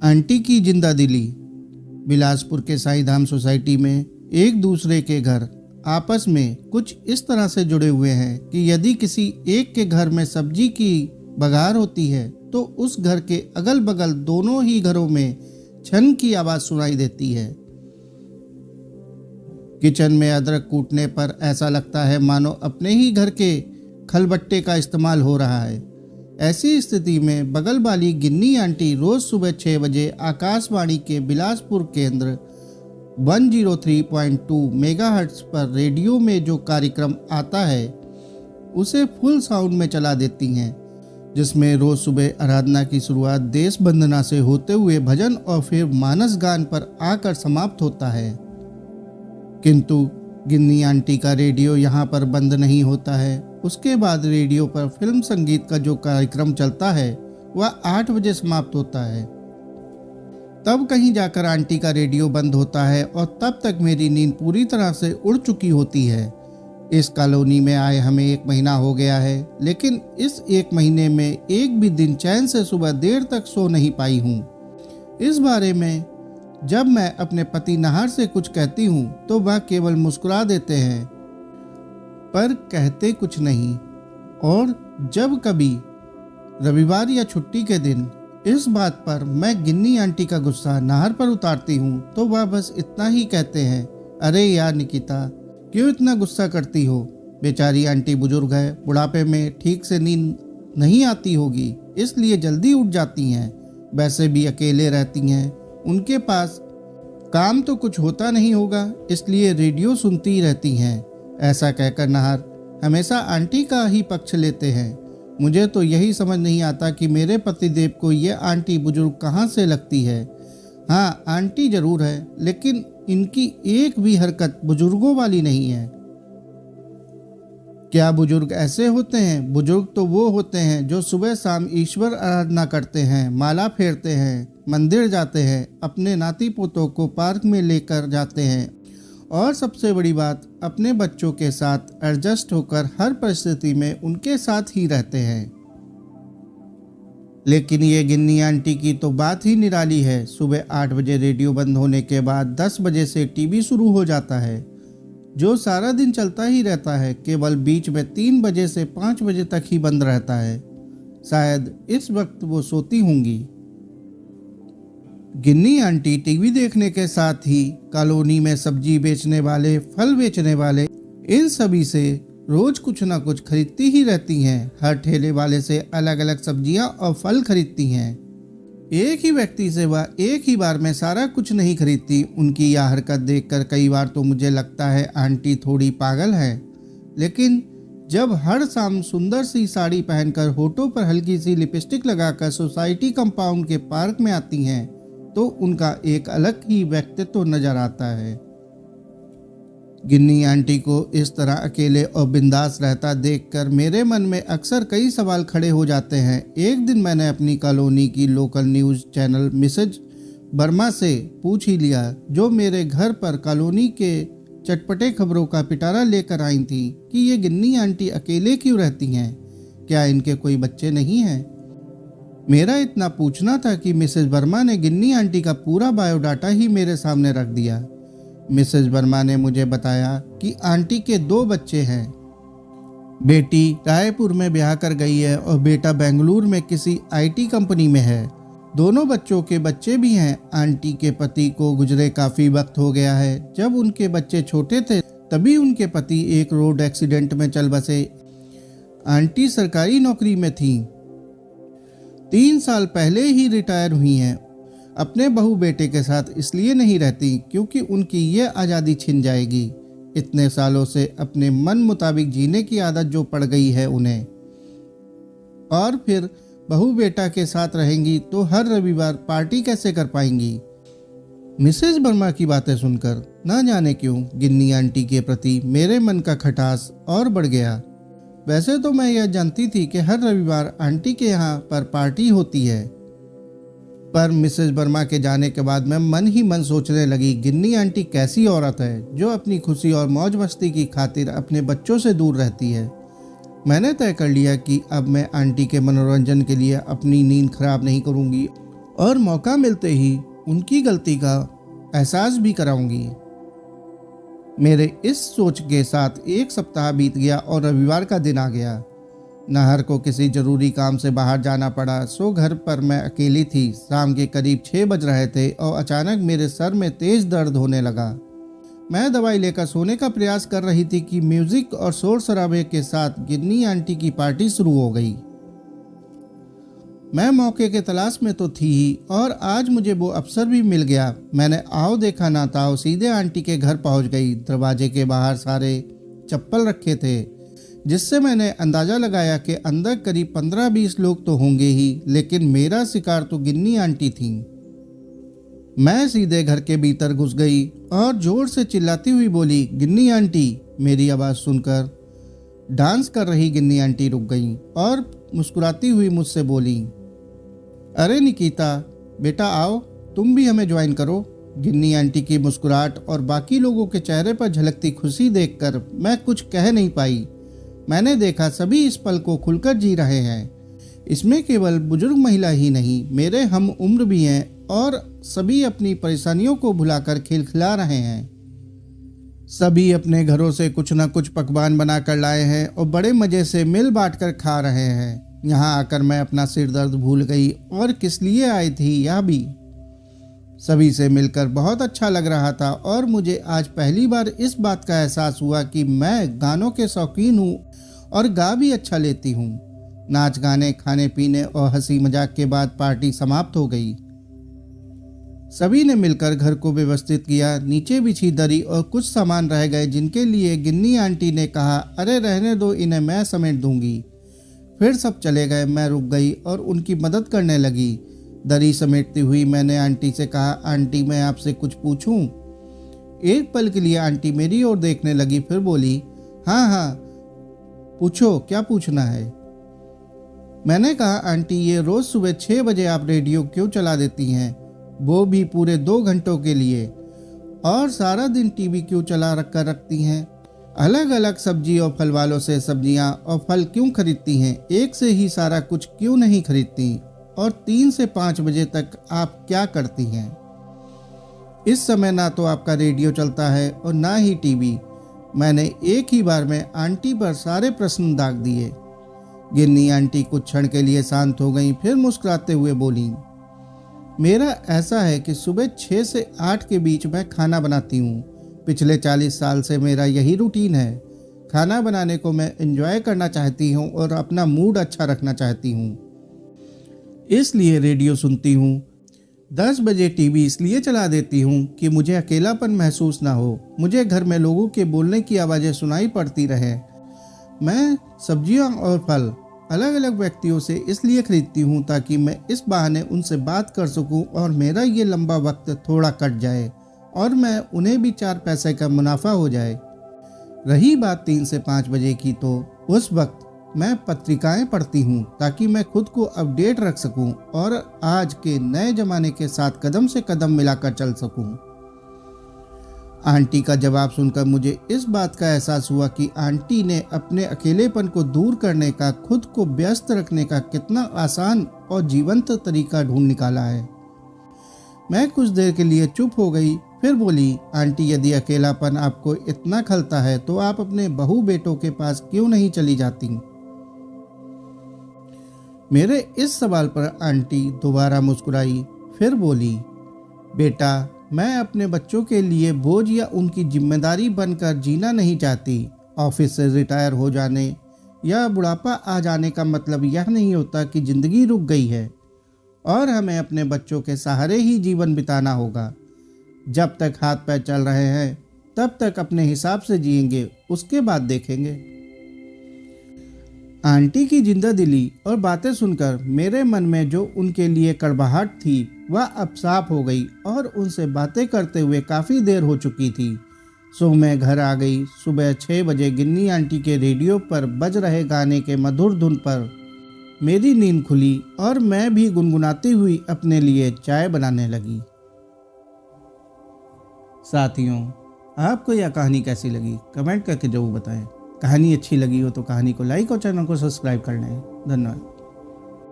Aunty की जिंदा दिली। बिलासपुर के साईं धाम सोसाइटी में एक दूसरे के घर आपस में कुछ इस तरह से जुड़े हुए हैं कि यदि किसी एक के घर में सब्जी की बघार होती है तो उस घर के अगल बगल दोनों ही घरों में छन की आवाज सुनाई देती है। किचन में अदरक कूटने पर ऐसा लगता है मानो अपने ही घर के खलबट्टे का इस्तेमाल हो रहा है। ऐसी स्थिति में बगल वाली गिन्नी आंटी रोज सुबह 6 बजे आकाशवाणी के बिलासपुर केंद्र 103.2 मेगाहर्ट्ज पर रेडियो में जो कार्यक्रम आता है उसे फुल साउंड में चला देती हैं, जिसमें रोज सुबह आराधना की शुरुआत देश वंदना से होते हुए भजन और फिर मानस गान पर आकर समाप्त होता है। किंतु गिन्नी आंटी का रेडियो यहाँ पर बंद नहीं होता है। उसके बाद रेडियो पर फिल्म संगीत का जो कार्यक्रम चलता है वह 8 बजे समाप्त होता है। तब कहीं जाकर आंटी का रेडियो बंद होता है और तब तक मेरी नींद पूरी तरह से उड़ चुकी होती है। इस कॉलोनी में आए हमें 1 महीना हो गया है, लेकिन इस 1 महीने में एक भी दिन चैन से सुबह देर तक सो नहीं पाई हूँ। इस बारे में जब मैं अपने पति नहार से कुछ कहती हूँ तो वह केवल मुस्कुरा देते हैं पर कहते कुछ नहीं। और जब कभी रविवार या छुट्टी के दिन इस बात पर मैं गिन्नी आंटी का गुस्सा नहर पर उतारती हूँ तो वह बस इतना ही कहते हैं, अरे यार निकिता, क्यों इतना गुस्सा करती हो? बेचारी आंटी बुजुर्ग है, बुढ़ापे में ठीक से नींद नहीं आती होगी, इसलिए जल्दी उठ जाती हैं। वैसे भी अकेले रहती हैं, उनके पास काम तो कुछ होता नहीं होगा, इसलिए रेडियो सुनती रहती हैं। ऐसा कहकर नहर हमेशा आंटी का ही पक्ष लेते हैं। मुझे तो यही समझ नहीं आता कि मेरे पतिदेव को ये आंटी बुजुर्ग कहाँ से लगती है। हाँ, आंटी जरूर है, लेकिन इनकी एक भी हरकत बुजुर्गों वाली नहीं है। क्या बुजुर्ग ऐसे होते हैं? बुजुर्ग तो वो होते हैं जो सुबह शाम ईश्वर आराधना करते हैं, माला फेरते हैं, मंदिर जाते हैं, अपने नाती पोतों को पार्क में लेकर जाते हैं और सबसे बड़ी बात, अपने बच्चों के साथ एडजस्ट होकर हर परिस्थिति में उनके साथ ही रहते हैं। लेकिन ये गिन्नी आंटी की तो बात ही निराली है। सुबह 8 बजे रेडियो बंद होने के बाद 10 बजे से टीवी शुरू हो जाता है, जो सारा दिन चलता ही रहता है, केवल बीच में 3 बजे से 5 बजे तक ही बंद रहता है। शायद इस वक्त वो सोती होंगी। गिन्नी आंटी टीवी देखने के साथ ही कॉलोनी में सब्जी बेचने वाले, फल बेचने वाले, इन सभी से रोज कुछ ना कुछ खरीदती ही रहती हैं। हर ठेले वाले से अलग अलग सब्जियां और फल खरीदती हैं। एक ही व्यक्ति से वह एक ही बार में सारा कुछ नहीं खरीदती। उनकी यह हरकत देखकर कई बार तो मुझे लगता है आंटी थोड़ी पागल है। लेकिन जब हर शाम सुंदर सी साड़ी पहनकर होठों पर हल्की सी लिपस्टिक लगाकर सोसाइटी कंपाउंड के पार्क में आती हैं तो उनका एक अलग ही व्यक्तित्व नजर आता है। गिन्नी आंटी को इस तरह अकेले और बिंदास रहता देखकर मेरे मन में अक्सर कई सवाल खड़े हो जाते हैं। एक दिन मैंने अपनी कॉलोनी की local news channel mrs Verma से पूछ ही लिया, जो मेरे घर पर कॉलोनी के चटपटे खबरों का पिटारा लेकर आई थी, कि ये गिन्नी आंटी अकेले क्यों रहती हैं? क्या इनके कोई बच्चे नहीं हैं? मेरा इतना पूछना था कि मिसेज वर्मा ने गिन्नी आंटी का पूरा बायोडाटा ही मेरे सामने रख दिया। मिसेज वर्मा ने मुझे बताया कि आंटी के 2 बच्चे हैं। बेटी रायपुर में ब्याह कर गई है और बेटा बेंगलुरु में किसी IT कंपनी में है। दोनों बच्चों के बच्चे भी हैं। आंटी के पति को गुजरे काफ़ी वक्त हो गया है। जब उनके बच्चे छोटे थे तभी उनके पति एक रोड एक्सीडेंट में चल बसे। आंटी सरकारी नौकरी में थी, 3 साल पहले ही रिटायर हुई हैं। अपने बहू बेटे के साथ इसलिए नहीं रहती क्योंकि उनकी ये आज़ादी छिन जाएगी। इतने सालों से अपने मन मुताबिक जीने की आदत जो पड़ गई है उन्हें, और फिर बहू बेटा के साथ रहेंगी तो हर रविवार पार्टी कैसे कर पाएंगी? मिसेज वर्मा की बातें सुनकर ना जाने क्यों गिन्नी आंटी के प्रति मेरे मन का खटास और बढ़ गया। वैसे तो मैं यह जानती थी कि हर रविवार आंटी के यहाँ पर पार्टी होती है, पर मिसेज वर्मा के जाने के बाद मैं मन ही मन सोचने लगी, गिन्नी आंटी कैसी औरत है जो अपनी खुशी और मौज मस्ती की खातिर अपने बच्चों से दूर रहती है। मैंने तय कर लिया कि अब मैं आंटी के मनोरंजन के लिए अपनी नींद खराब नहीं करूंगी और मौका मिलते ही उनकी गलती का एहसास भी कराऊंगी। मेरे इस सोच के साथ एक सप्ताह बीत गया और रविवार का दिन आ गया। नाहर को किसी जरूरी काम से बाहर जाना पड़ा, सो घर पर मैं अकेली थी। शाम के करीब 6 बज रहे थे और अचानक मेरे सर में तेज दर्द होने लगा। मैं दवाई लेकर सोने का प्रयास कर रही थी कि म्यूजिक और शोर शराबे के साथ गिन्नी आंटी की पार्टी शुरू हो गई। मैं मौके के तलाश में तो थी ही और आज मुझे वो अवसर भी मिल गया। मैंने आओ देखा ना ताओ सीधे आंटी के घर पहुंच गई। दरवाजे के बाहर सारे चप्पल रखे थे, जिससे मैंने अंदाजा लगाया कि अंदर करीब 15-20 लोग तो होंगे ही, लेकिन मेरा शिकार तो गिन्नी आंटी थी। मैं सीधे घर के भीतर घुस गई और जोर से चिल्लाती हुई बोली, गिन्नी आंटी। मेरी आवाज़ सुनकर डांस कर रही गिन्नी आंटी रुक गई और मुस्कुराती हुई मुझसे बोली, अरे निकिता बेटा आओ, तुम भी हमें ज्वाइन करो। गिन्नी आंटी की मुस्कुराहट और बाकी लोगों के चेहरे पर झलकती खुशी देखकर मैं कुछ कह नहीं पाई। मैंने देखा सभी इस पल को खुलकर जी रहे हैं। इसमें केवल बुजुर्ग महिला ही नहीं, मेरे हम उम्र भी हैं और सभी अपनी परेशानियों को भुलाकर खिलखिला रहे हैं। सभी अपने घरों से कुछ न कुछ पकवान बना कर लाए हैं और बड़े मज़े से मिल बांट कर खा रहे हैं। यहाँ आकर मैं अपना सिर दर्द भूल गई और किस लिए आई थी यह भी। सभी से मिलकर बहुत अच्छा लग रहा था और मुझे आज पहली बार इस बात का एहसास हुआ कि मैं गानों के शौकीन हूँ और गा भी अच्छा लेती हूँ। नाच गाने, खाने पीने और हंसी मजाक के बाद पार्टी समाप्त हो गई। सभी ने मिलकर घर को व्यवस्थित किया। नीचे बिछी दरी और कुछ सामान रह गए जिनके लिए गिन्नी आंटी ने कहा, अरे रहने दो, इन्हें मैं समेट दूंगी। फिर सब चले गए। मैं रुक गई और उनकी मदद करने लगी। दरी समेटती हुई मैंने आंटी से कहा, आंटी मैं आपसे कुछ पूछूं? एक पल के लिए आंटी मेरी ओर देखने लगी, फिर बोली, हाँ हाँ पूछो, क्या पूछना है? मैंने कहा, आंटी ये रोज सुबह 6 बजे आप रेडियो क्यों चला देती हैं, वो भी पूरे 2 घंटों के लिए, और सारा दिन टीवी क्यों चला रखती हैं? अलग अलग सब्जी और फल वालों से सब्जियां और फल क्यों खरीदती हैं? एक से ही सारा कुछ क्यों नहीं खरीदती? और 3 से 5 बजे तक आप क्या करती हैं? इस समय ना तो आपका रेडियो चलता है और ना ही टीवी। मैंने एक ही बार में आंटी पर सारे प्रश्न दाग दिए। गिन्नी आंटी कुछ क्षण के लिए शांत हो गई, फिर मुस्कुराते हुए बोली, मेरा ऐसा है कि सुबह 6 से 8 के बीच मैं खाना बनाती हूँ। पिछले 40 साल से मेरा यही रूटीन है। खाना बनाने को मैं एंजॉय करना चाहती हूँ और अपना मूड अच्छा रखना चाहती हूँ, इसलिए रेडियो सुनती हूँ। 10 बजे टीवी इसलिए चला देती हूँ कि मुझे अकेलापन महसूस ना हो, मुझे घर में लोगों के बोलने की आवाज़ें सुनाई पड़ती रहे। मैं सब्जियाँ और फल अलग अलग व्यक्तियों से इसलिए खरीदती हूँ ताकि मैं इस बहाने उनसे बात कर सकूँ और मेरा ये लंबा वक्त थोड़ा कट जाए और मैं उन्हें भी 4 पैसे का मुनाफा हो जाए। रही बात 3 से 5 बजे की, तो उस वक्त मैं पत्रिकाएं पढ़ती हूँ ताकि मैं खुद को अपडेट रख सकूँ और आज के नए ज़माने के साथ कदम से कदम मिलाकर चल सकूँ। आंटी का जवाब सुनकर मुझे इस बात का एहसास हुआ कि आंटी ने अपने अकेलेपन को दूर करने का, खुद को व्यस्त रखने का कितना आसान और जीवंत तरीका ढूंढ निकाला है। मैं कुछ देर के लिए चुप हो गई, फिर बोली, आंटी यदि अकेलापन आपको इतना खलता है तो आप अपने बहू बेटों के पास क्यों नहीं चली जाती? मेरे इस सवाल पर आंटी दोबारा मुस्कुराई, फिर बोली, बेटा मैं अपने बच्चों के लिए बोझ या उनकी जिम्मेदारी बनकर जीना नहीं चाहती। ऑफिस से रिटायर हो जाने या बुढ़ापा आ जाने का मतलब यह नहीं होता कि ज़िंदगी रुक गई है और हमें अपने बच्चों के सहारे ही जीवन बिताना होगा। जब तक हाथ पैर चल रहे हैं तब तक अपने हिसाब से जिएंगे, उसके बाद देखेंगे। आंटी की जिंदादिली और बातें सुनकर मेरे मन में जो उनके लिए कड़वाहट थी वह अब साफ हो गई और उनसे बातें करते हुए काफ़ी देर हो चुकी थी। सो मैं घर आ गई। सुबह 6 बजे गिन्नी आंटी के रेडियो पर बज रहे गाने के मधुर धुन पर मेरी नींद खुली और मैं भी गुनगुनाती हुई अपने लिए चाय बनाने लगी। साथियों, आपको यह कहानी कैसी लगी कमेंट करके जरूर बताएं। कहानी अच्छी लगी हो तो कहानी को लाइक और चैनल को सब्सक्राइब कर लें। धन्यवाद।